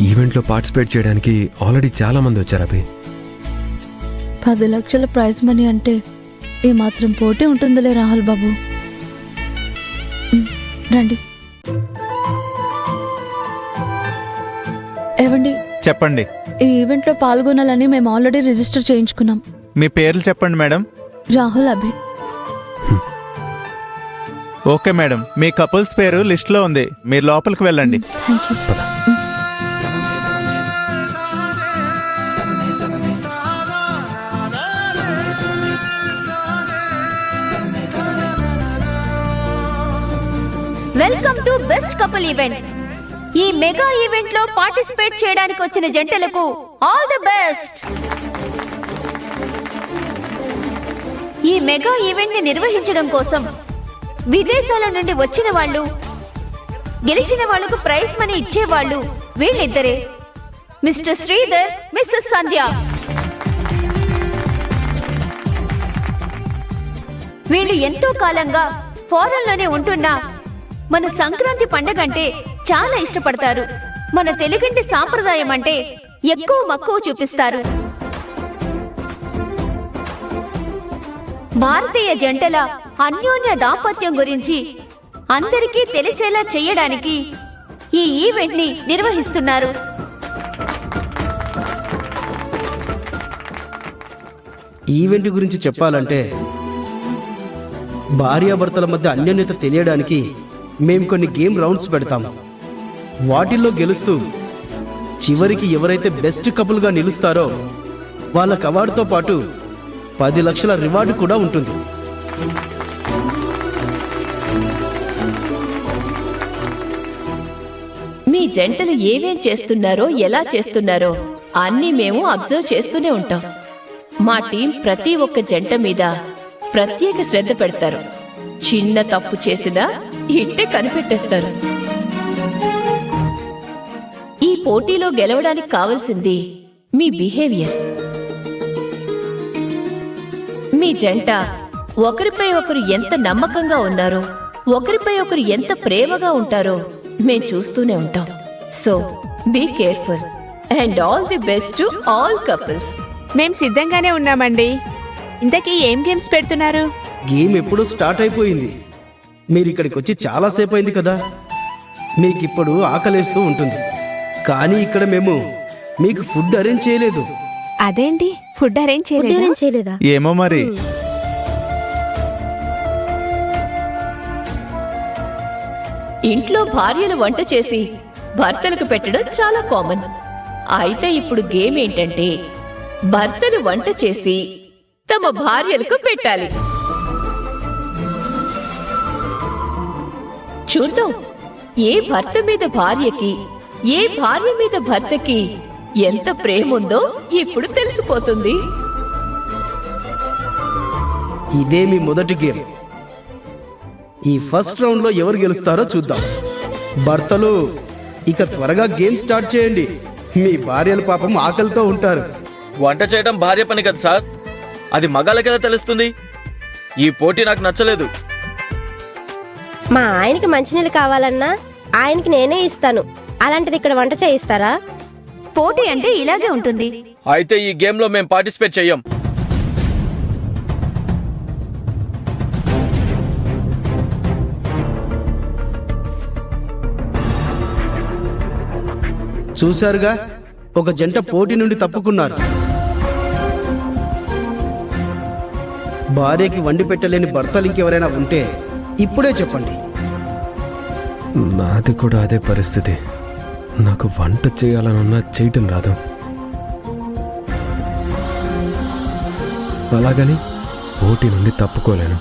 ఈవెంట్లో పార్టిసిపేట్ చేయడానికి ఆల్రెడీ చాలా మంది వచ్చారు అభి. 10 లక్షల ప్రైజ్ మనీ అంటే ఏ మాత్రం పోటీ ఉంటుందిలే రాహుల్ బాబు. రండి. ఏవండి, చెప్పండి. ఈ ఈవెంట్లో పాల్గొనాలని మేము ఆల్రెడీ రిజిస్టర్ చేయించుకున్నాం. మీ పేర్లు చెప్పండి మేడం. రాహుల్, అభి. ఓకే మేడం, మీ కపుల్స్ పేరు లిస్ట్లో ఉంది. మీరు లోపలికి వెళ్ళండి. Thank you. Welcome to best couple event. ఈ మెగా ఈవెంట్ లో పార్టిసిపేట్ చేయడానికి వచ్చిన జంటలకు ఆల్ ది బెస్ట్. ఈ మెగా ఈవెంట్ ని నిర్వహించడం కోసం విదేశాల నుండి వచ్చిన వాళ్ళు, గెలిచిన వాళ్లకు ప్రైజ్ మనీ ఇచ్చేవాళ్ళు వీళ్ళిద్దరే, మిస్టర్ శ్రీధర్, మిస్సెస్ సంధ్య. వీళ్ళు ఎంతో కాలంగా ఫారెన్ లోనే ఉంటున్నా మన సంక్రాంతి పండగంటే చాలా ఇష్టపడతారు. మన తెలుగింటి సాంప్రదాయం అంటే ఎక్కువ మక్కువ చూపిస్తారు. భారతీయ జంటల అన్యోన్య దాంపత్యం గురించి అందరికీ తెలిసేలా చేయడానికి ఈ ఈవెంట్ ని నిర్వహిస్తున్నారు. ఈవెంట్ గురించి చెప్పాలంటే భార్యాభర్తల మధ్య అన్యోన్యత తెలియడానికి మేము కొన్ని గేమ్ రౌండ్స్ పెడతాము. వాటిల్లో గెలుస్తూ చివరికి ఎవరైతే బెస్ట్ కపుల్గా నిలుస్తారో వాళ్ళకి అవార్డుతో పాటు 10 లక్షల రివార్డు కూడా ఉంటుంది. మీ జంటలు ఏమేం చేస్తున్నారో, ఎలా చేస్తున్నారో అన్నీ మేము అబ్జర్వ్ చేస్తూనే ఉంటాం. మా టీం ప్రతి ఒక్క జంట మీద ప్రత్యేక శ్రద్ధ పెడతారు. చిన్న తప్పు చేసినా ఇట్టే కనిపెట్టేస్తారు. ఈ పోటీలో గెలవడానికి కావాల్సింది మీ బిహేవియర్. మీ జంట ఒకరిపై ఒకరు ఎంత నమ్మకంగా ఉన్నారో, ఒకరిపై ఒకరు ఎంత ప్రేమగా ఉంటారో మేం చూస్తూనే ఉంటాం. So be careful and all the best to all couples. మేం సిద్ధంగానే ఉన్నామండి. ఇంతకీ ఏం గేమ్స్ పెడుతున్నారు? గేమ్ ఎప్పుడూ స్టార్ట్ అయిపోయింది. మీరు ఇక్కడికి వచ్చి చాలాసేపు అయింది కదా, మీకు ఇప్పుడు ఆకలేస్తూ ఉంటుంది. కానీ ఇక్కడ మేము మీకు ఫుడ్ అరేంజ్ చేయలేదు. అదేంటి, ఫుడ్ అరేంజ్ చేయలేదా? ఏమో మరి. ఇంట్లో భార్యలు వంట చేసి భర్తలకు పెట్టడం చాలా కామన్. అయితే ఇప్పుడు గేమ్ ఏంటంటే భర్తలు వంట చేసి తమ భార్యలకు పెట్టాలి. చూద్దాం ఏ భర్త మీద భార్యకి, ఏ భార్య మీద భర్తకి ఎంత ప్రేమ ఉందో ఇప్పుడు తెలిసిపోతుంది. ఇదే మీ మొదటి గేమ్. ఈ ఫస్ట్ రౌండ్లో ఎవరు గెలుస్తారో చూద్దాం. భర్తలు ఇక త్వరగా గేమ్ స్టార్ట్ చేయండి. మీ భార్యలు పాపం ఆకలితో ఉంటారు. వంట చేయడం భార్య పని కదా సార్, అది మగాళ్ళకెలా తెలుస్తుంది? ఈ పోటీ నాకు నచ్చలేదు. మా ఆయనకి మంచినీళ్ళు కావాలన్నా ఆయనకి నేనే ఇస్తాను. అలాంటిది ఇక్కడ వంట చేయిస్తారా? పోటీ అంటే ఇలాగే ఉంటుంది. అయితే ఈ గేమ్ లో మేము పార్టిసిపేట్ చెయ్యం. చూశారుగా, ఒక జంట పోటీ నుండి తప్పుకున్నారు. భార్యకి వండి పెట్టలేని భర్తలు ఇంకెవరైనా ఉంటే ఇప్పుడే చెప్పండి. నాది కూడా అదే పరిస్థితి. నాకు వంట చేయాలనున్నా చేయటం రాదు. అలాగని పోటీ నుండి తప్పుకోలేను.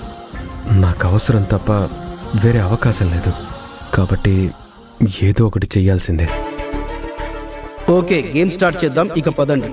నాకు అవసరం తప్ప వేరే అవకాశం లేదు. కాబట్టి ఏదో ఒకటి చెయ్యాల్సిందే. ఓకే, గేమ్ స్టార్ట్ చేద్దాం. ఇక పదండి.